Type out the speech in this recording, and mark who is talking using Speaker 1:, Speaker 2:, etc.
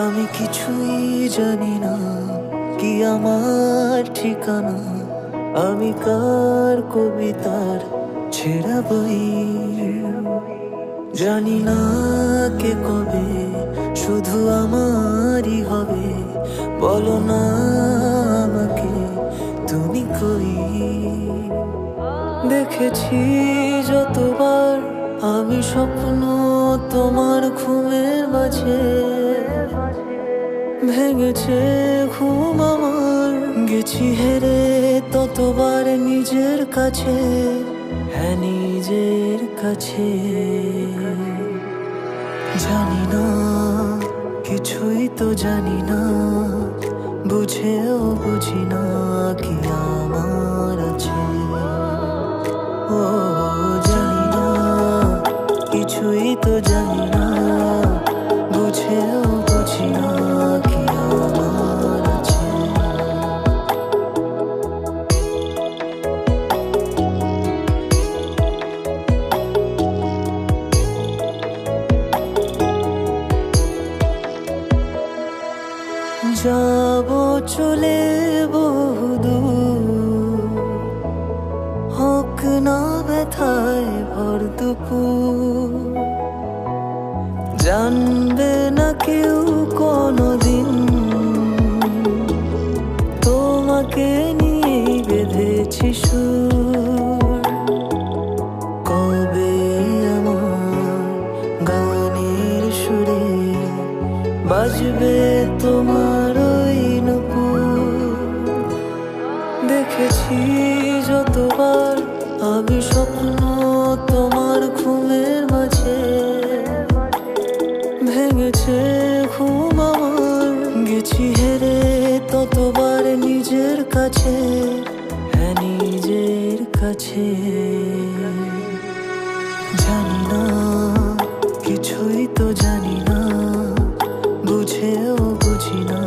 Speaker 1: আমি কিছুই জানি না কি আমার ঠিকানা, আমি কার কবিতার ছেঁড়া বই। জানি না কে কবে শুধু আমারই হবে, বলো না আমাকে তুমি কই। দেখেছি যতবার আমি স্বপ্ন তোমার ঘুমের মাঝে, ভেঙেছে ঘুম আমার, গেছি হেরে ততবার নিজের কাছে, হ্যাঁ নিজের কাছে। জানি না কিছুই তো জানি না, বুঝেও বুঝি না কি আমার আছে। ও জানি না কিছুই তো জানি না, বুঝেও বুঝি না কি আমার আছে। যাবো চলে বহুদূর, হোক না ব্যথায় ভর দুপুর, জানবে না কেউ কোনোদিন তোমাকে নিয়ে বেঁধেছি সুর। কবে আমার গানের সুরে বাজবে তোমার ওই নুপুর। দেখেছি যতবার আমি স্বপ্ন তোমার ঘুমের মাঝে, ভেঙেছে ঘুম আমার, গেছি হেরে ততবার নিজের কাছে, হ্যাঁ নিজের কাছে। জানি না কিছুই তো জানি না, বুঝেও বুঝি না